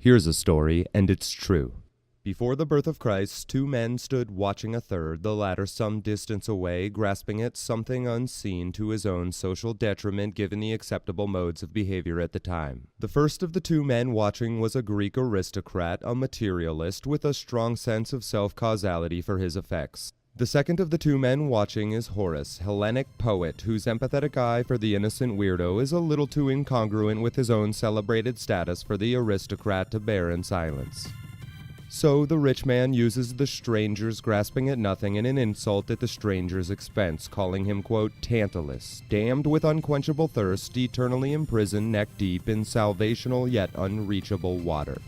Here's a story, and it's true. Before the birth of Christ, two men stood watching a third, the latter some distance away, grasping at something unseen to his own social detriment given the acceptable modes of behavior at the time. The first of the two men watching was a Greek aristocrat, a materialist, with a strong sense of self-causality for his effects. The second of the two men watching is Horace, Hellenic poet, whose empathetic eye for the innocent weirdo is a little too incongruent with his own celebrated status for the aristocrat to bear in silence. So the rich man uses the stranger's grasping at nothing in an insult at the stranger's expense, calling him, quote, Tantalus, damned with unquenchable thirst, eternally imprisoned neck-deep in salvational yet unreachable water.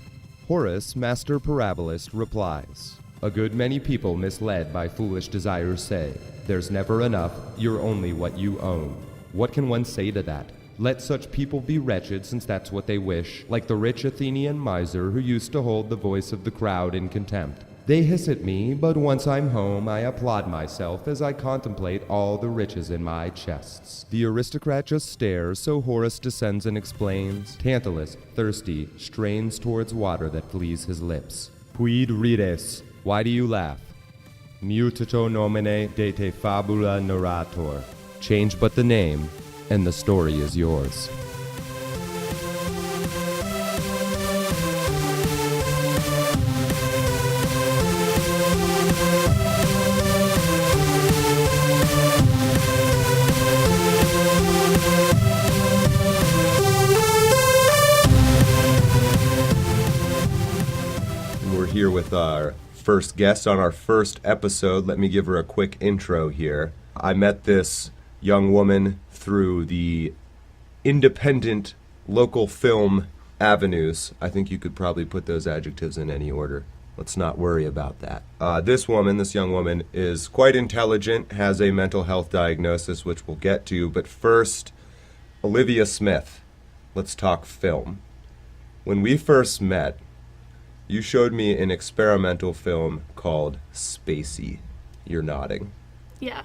Horace, master parabolist, replies, a good many people misled by foolish desires say, there's never enough, you're only what you own. What can one say to that? Let such people be wretched, since that's what they wish, like the rich Athenian miser who used to hold the voice of the crowd in contempt. They hiss at me, but once I'm home, I applaud myself as I contemplate all the riches in my chests. The aristocrat just stares, so Horace descends and explains. Tantalus, thirsty, strains towards water that flees his lips. Puid rides, why do you laugh? Mutato nomine de te fabula narrator. Change but the name, and the story is yours. We're here with our first guest on our first episode. Let me give her a quick intro here. I met this young woman through the independent local film avenues. I think you could probably put those adjectives in any order. Let's not worry about that. This young woman, is quite intelligent, has a mental health diagnosis, which we'll get to. But first, Olivia Smith. Let's talk film. When we first met, you showed me an experimental film called Spacey. You're nodding. Yeah.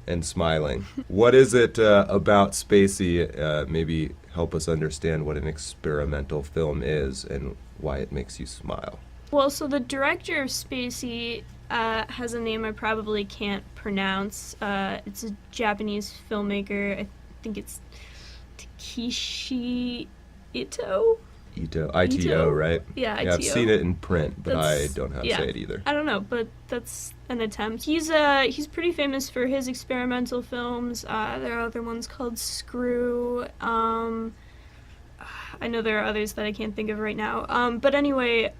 And smiling. What is it about Spacey? Maybe help us understand what an experimental film is and why it makes you smile. Well, so the director of Spacey has a name I probably can't pronounce. It's a Japanese filmmaker. I think it's Takeshi Ito? Ito, right? Yeah, I've seen it in print, but I don't know how to say it either. I don't know, but that's an attempt. He's pretty famous for his experimental films. There are other ones called Screw. I know there are others that I can't think of right now. But anyway,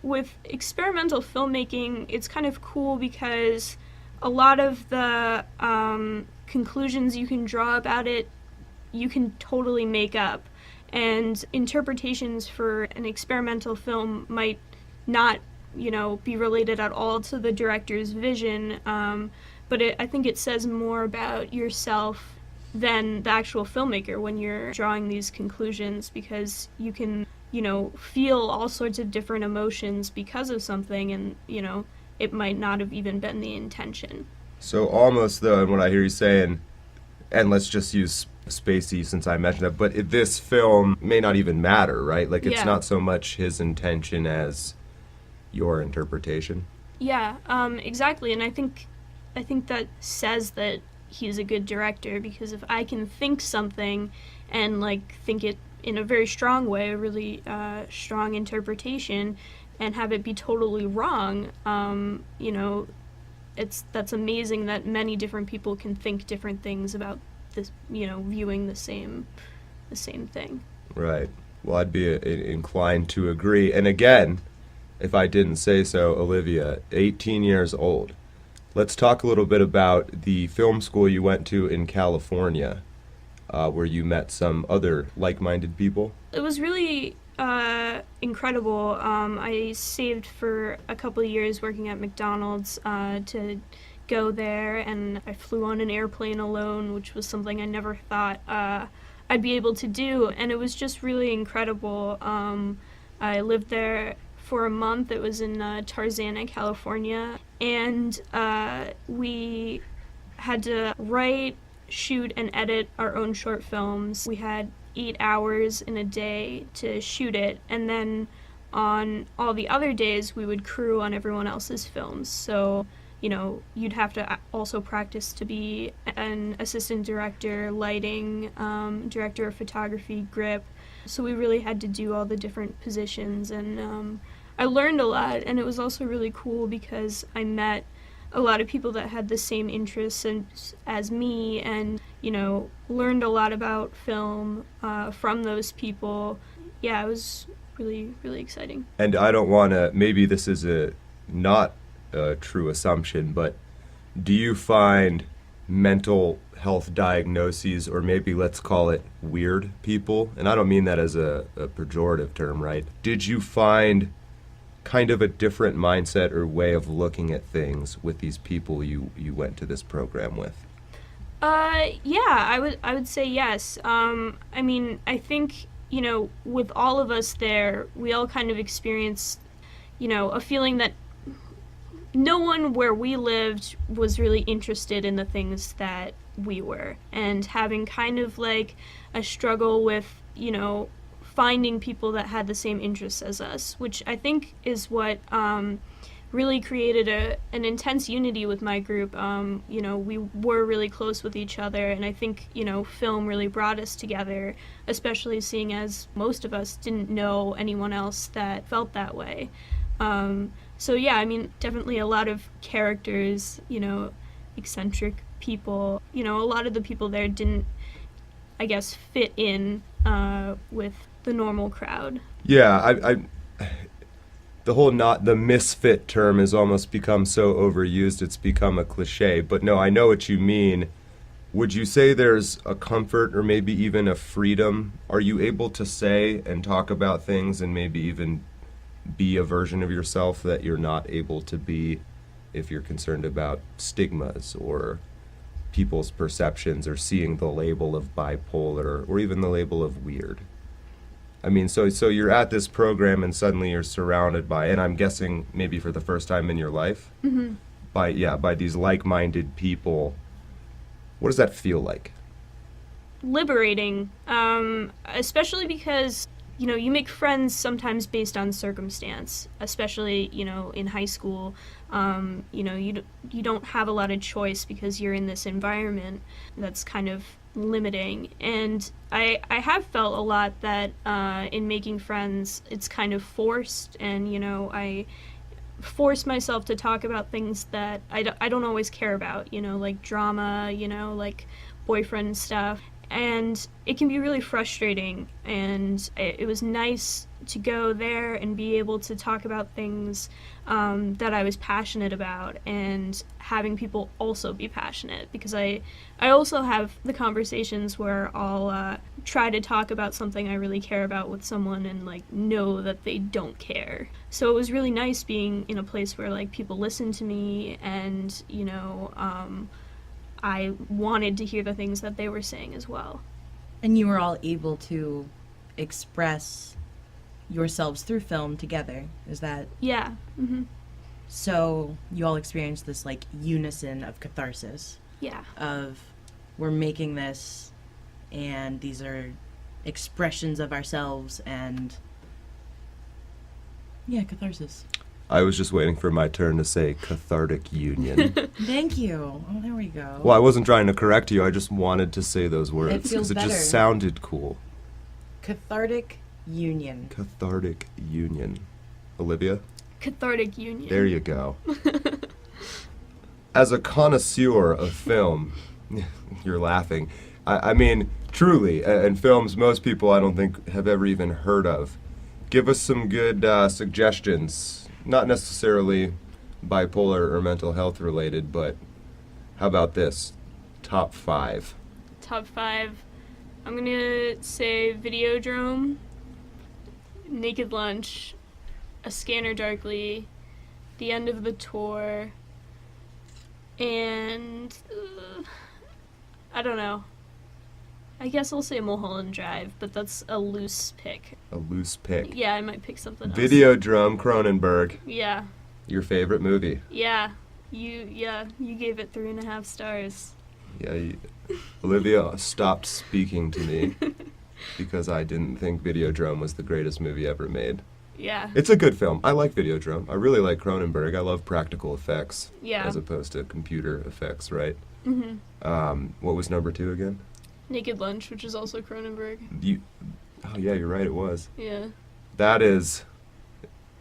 with experimental filmmaking, it's kind of cool because a lot of the conclusions you can draw about it, you can totally make up. And interpretations for an experimental film might not, be related at all to the director's vision, but I think it says more about yourself than the actual filmmaker when you're drawing these conclusions, because you can, feel all sorts of different emotions because of something, and, it might not have even been the intention. So almost, though, and what I hear you saying, and let's just use Spacey since I mentioned that, but this film may not even matter, right? Like, it's not so much his intention as your interpretation. Yeah, exactly, and I think that says that he's a good director, because if I can think something and, think it in a very strong way, a really strong interpretation, and have it be totally wrong, that's amazing that many different people can think different things about this, viewing the same thing. Right. Well, I'd be inclined to agree. And again, if I didn't say so, Olivia, 18 years old. Let's talk a little bit about the film school you went to in California, where you met some other like-minded people. It was really incredible. I saved for a couple of years working at McDonald's to go there, and I flew on an airplane alone, which was something I never thought I'd be able to do, and it was just really incredible. I lived there for a month. It was in Tarzana, California, and we had to write, shoot, and edit our own short films. We had 8 hours in a day to shoot it, and then on all the other days we would crew on everyone else's films. So, you know, you'd have to also practice to be an assistant director, lighting, director of photography, grip. So we really had to do all the different positions, and I learned a lot, and it was also really cool because I met a lot of people that had the same interests as me, and, you know, learned a lot about film from those people. Yeah, it was really, really exciting. And I don't want to, maybe this is not a true assumption, but do you find mental health diagnoses, or maybe let's call it weird people, and I don't mean that as a pejorative term, right? Did you find kind of a different mindset or way of looking at things with these people you went to this program with? Yeah, I would say yes. I mean, I think, you know, with all of us there, we all kind of experienced, you know, a feeling that no one where we lived was really interested in the things that we were, and having kind of like a struggle with, you know, finding people that had the same interests as us, which I think is what really created an intense unity with my group. You know, we were really close with each other, and I think, you know, film really brought us together, especially seeing as most of us didn't know anyone else that felt that way. So yeah, I mean, definitely a lot of characters, you know, eccentric people. You know, a lot of the people there didn't, I guess, fit in with the normal crowd. Yeah, the whole the misfit term has almost become so overused it's become a cliche, but no, I know what you mean. Would you say there's a comfort or maybe even a freedom? Are you able to say and talk about things and maybe even be a version of yourself that you're not able to be if you're concerned about stigmas or people's perceptions or seeing the label of bipolar or even the label of weird? I mean, so you're at this program and suddenly you're surrounded by, and I'm guessing maybe for the first time in your life, Mm-hmm. by these like-minded people. What does that feel like? Liberating, especially because, you know, you make friends sometimes based on circumstance, especially, you know, in high school. You know, you don't have a lot of choice because you're in this environment that's kind of limiting, and I have felt a lot that in making friends it's kind of forced, and, you know, I force myself to talk about things that I don't always care about, you know, like drama, you know, like boyfriend stuff, and it can be really frustrating, and it was nice to go there and be able to talk about things that I was passionate about, and having people also be passionate, because I also have the conversations where I'll try to talk about something I really care about with someone and like know that they don't care. So it was really nice being in a place where like people listened to me, and, you know, I wanted to hear the things that they were saying as well. And you were all able to express yourselves through film together, is that? Yeah. Mm-hmm. So you all experienced this like unison of catharsis. Yeah. Of, we're making this, and these are expressions of ourselves, and yeah, catharsis. I was just waiting for my turn to say cathartic union. Thank you. Oh, there we go. Well, I wasn't trying to correct you. I just wanted to say those words It feels because it better. just sounded cool. Cathartic union. Cathartic union. Olivia? Cathartic union. There you go. As a connoisseur of film, you're laughing. I mean, truly, and films most people I don't think have ever even heard of. Give us some good suggestions. Not necessarily bipolar or mental health related, but how about this? Top 5. Top 5. I'm gonna say Videodrome, Naked Lunch, A Scanner Darkly, The End of the Tour, and I don't know. I guess I'll say Mulholland Drive, but that's a loose pick. A loose pick. Yeah, I might pick something else. Videodrome, Cronenberg. Yeah. Your favorite movie? Yeah. You gave it 3.5 stars. Yeah. Olivia stopped speaking to me. because I didn't think Videodrome was the greatest movie ever made. Yeah. It's a good film. I like Videodrome. I really like Cronenberg. I love practical effects Yeah. as opposed to computer effects, right? Mm-hmm. What was number 2 again? Naked Lunch, which is also Cronenberg. Oh yeah, you're right. It was. Yeah. That is.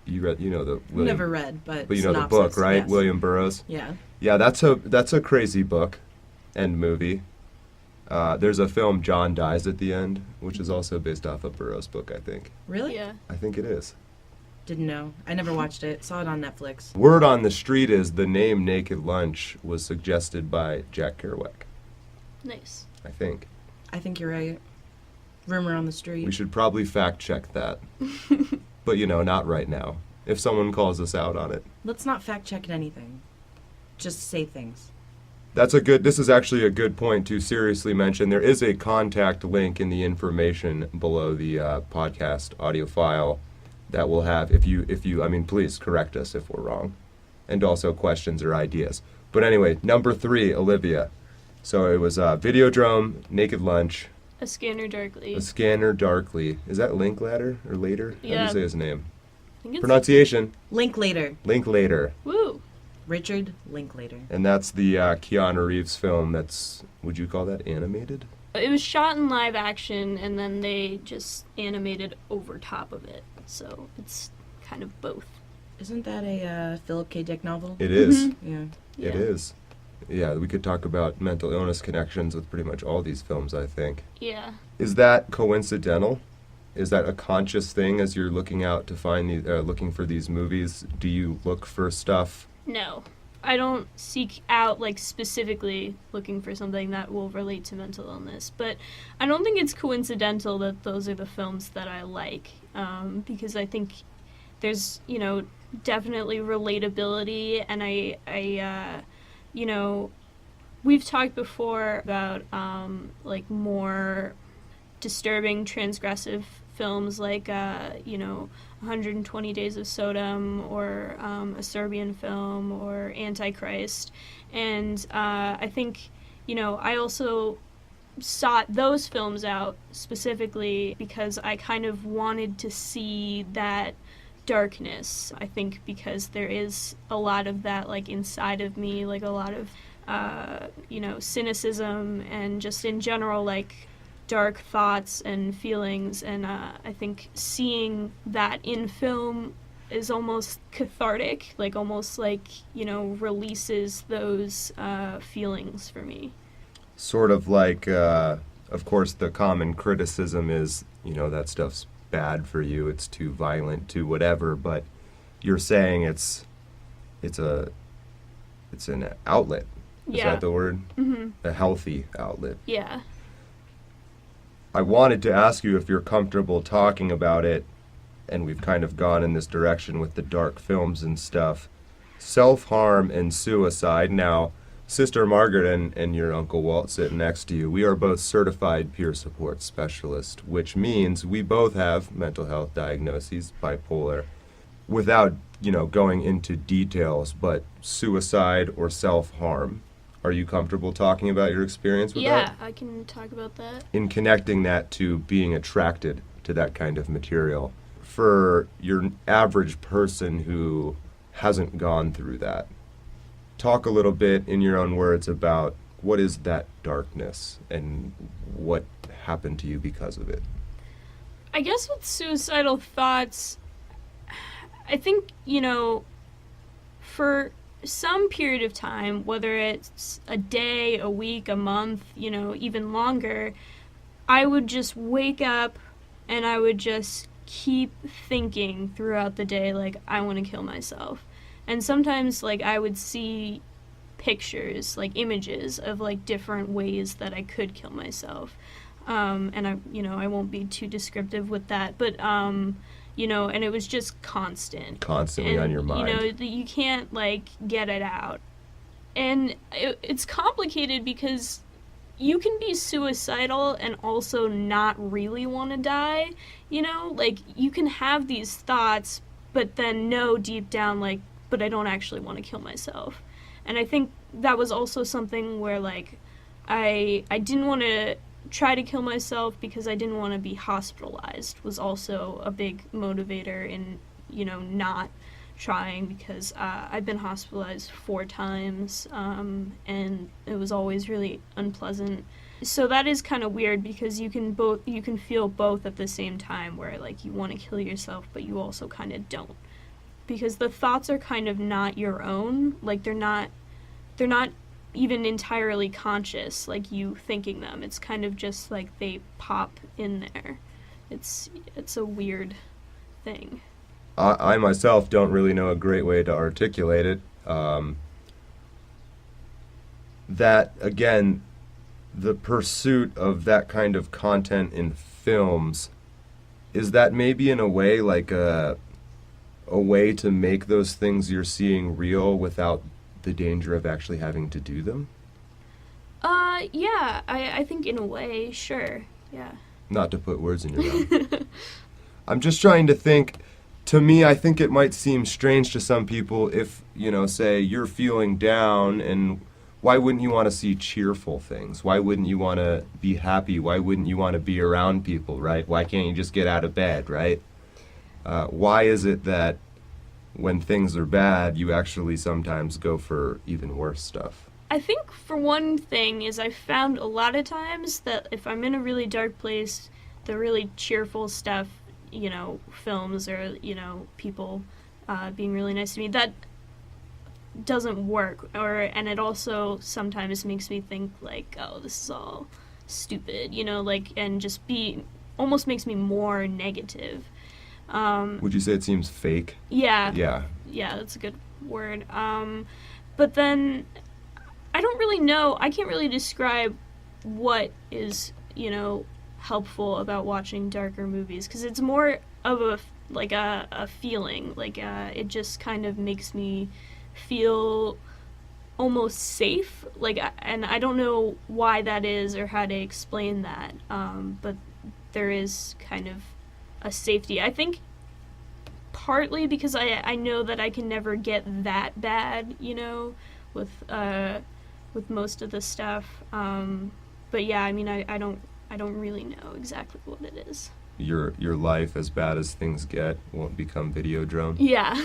You read? You know the William, Never read, but you know the synopsis, book, right? yes. William Burroughs. Yeah. Yeah, that's a crazy book, and movie. There's a film, John Dies at the End, which is also based off a Burroughs book, I think. Really? Yeah. I think it is. Didn't know. I never watched it. Saw it on Netflix. Word on the street is the name Naked Lunch was suggested by Jack Kerouac, Nice. I think. I think you're right. Rumor on the street. We should probably fact check that. But, not right now. If someone calls us out on it. Let's not fact check anything. Just say things. This is actually a good point to seriously mention. There is a contact link in the information below the podcast audio file that will have, please correct us if we're wrong. And also questions or ideas. But anyway, number 3, Olivia. So it was Videodrome, Naked Lunch. A Scanner Darkly. A Scanner Darkly. Is that Linklater or later? How do Yeah. you say his name? I think it's Pronunciation. Linklater. Linklater. Woo. Richard Linklater. And that's the Keanu Reeves film that's, would you call that animated? It was shot in live action, and then they just animated over top of it. So it's kind of both. Isn't that a Philip K. Dick novel? It is. Yeah. It is. Yeah, we could talk about mental illness connections with pretty much all these films, I think. Yeah. Is that coincidental? Is that a conscious thing as you're looking out to find looking for these movies? Do you look for stuff? No. I don't seek out, specifically looking for something that will relate to mental illness. But I don't think it's coincidental that those are the films that I like. Because I think there's, definitely relatability. And we've talked before about, more disturbing, transgressive films like, 120 Days of Sodom or a Serbian film or Antichrist. And I think, I also sought those films out specifically because I kind of wanted to see that darkness. I think because there is a lot of that, inside of me, a lot of, cynicism and just in general, dark thoughts and feelings, and I think seeing that in film is almost cathartic, releases those feelings for me. Sort of of course, the common criticism is, that stuff's bad for you, it's too violent, too whatever, but you're saying it's an outlet. Is Yeah. that the word? Mm-hmm. A healthy outlet. Yeah. I wanted to ask you if you're comfortable talking about it, and we've kind of gone in this direction with the dark films and stuff. Self-harm and suicide. Now, Sister Margaret and your Uncle Walt sitting next to you, we are both certified peer support specialists, which means we both have mental health diagnoses, bipolar. Without, going into details, but suicide or self-harm. Are you comfortable talking about your experience with that? Yeah, I can talk about that. In connecting that to being attracted to that kind of material. For your average person who hasn't gone through that, talk a little bit in your own words about what is that darkness and what happened to you because of it. I guess with suicidal thoughts, I think, for some period of time, whether it's a day, a week, a month, even longer, I would just wake up and I would just keep thinking throughout the day, I want to kill myself. And sometimes, I would see pictures, images of, different ways that I could kill myself. And I won't be too descriptive with that, but, and it was just constant. Constantly on your mind. You can't, get it out. And it's complicated because you can be suicidal and also not really want to die, you can have these thoughts, but then know deep down, but I don't actually want to kill myself. And I think that was also something where, I didn't want to try to kill myself because I didn't want to be hospitalized was also a big motivator in, not trying, because I've been hospitalized 4 times, and it was always really unpleasant. So that is kind of weird, because you can feel both at the same time, where like you want to kill yourself but you also kind of don't, because the thoughts are kind of not your own. Like they're not even entirely conscious, like you thinking them. It's kind of just like they pop in there. It's a weird thing. I myself don't really know a great way to articulate it. That, again, the pursuit of that kind of content in films, is that maybe in a way like a way to make those things you're seeing real without the danger of actually having to do them? Yeah, I think in a way, sure, yeah. Not to put words in your mouth. I'm just trying to think. To me, I think it might seem strange to some people if, say you're feeling down, and why wouldn't you want to see cheerful things? Why wouldn't you want to be happy? Why wouldn't you want to be around people, right? Why can't you just get out of bed, right? Why is it that when things are bad, you actually sometimes go for even worse stuff? I think for one thing is I found a lot of times that if I'm in a really dark place, the really cheerful stuff, films or, people being really nice to me, that doesn't work. And it also sometimes makes me think like, oh, this is all stupid, and just almost makes me more negative. Would you say it seems fake? Yeah. Yeah. Yeah, that's a good word. But then I don't really know. I can't really describe what is, helpful about watching darker movies, because it's more of a feeling. Like it just kind of makes me feel almost safe. And I don't know why that is or how to explain that. But there is kind of a safety. I think partly because I know that I can never get that bad, with most of the stuff. But yeah, I mean, I don't really know exactly what it is. Your life, as bad as things get, won't become Videodrome? Yeah.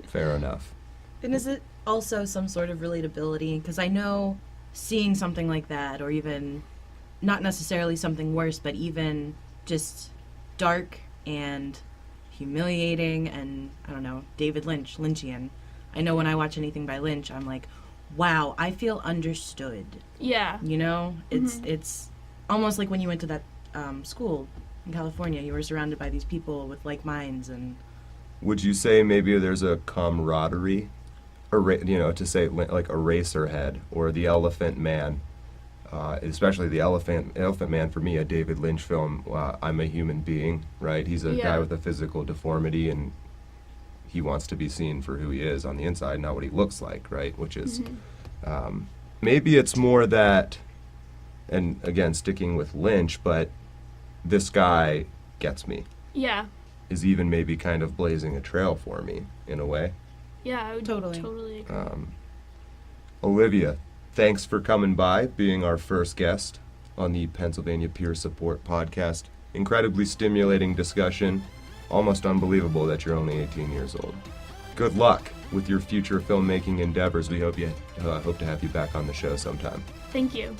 Fair enough. And is it also some sort of relatability? Because I know seeing something like that, or even not necessarily something worse, but even just dark and humiliating and, I don't know, David Lynchian. I know when I watch anything by Lynch, I'm like, wow, I feel understood. Yeah. It's almost like when you went to that school in California, you were surrounded by these people with like minds. And would you say maybe there's a camaraderie, to say like Eraserhead or The Elephant Man, especially The Elephant Man for me, a David Lynch film. I'm a human being, right? He's a guy with a physical deformity, and he wants to be seen for who he is on the inside, not what he looks like, right? Which is, maybe it's more that, and again, sticking with Lynch, but this guy gets me. Yeah. Is even maybe kind of blazing a trail for me, in a way. Yeah, I would totally agree. Olivia, thanks for coming by, being our first guest on the Pennsylvania Peer Support Podcast. Incredibly stimulating discussion. Almost unbelievable that you're only 18 years old. Good luck with your future filmmaking endeavors. We hope to have you back on the show sometime. Thank you.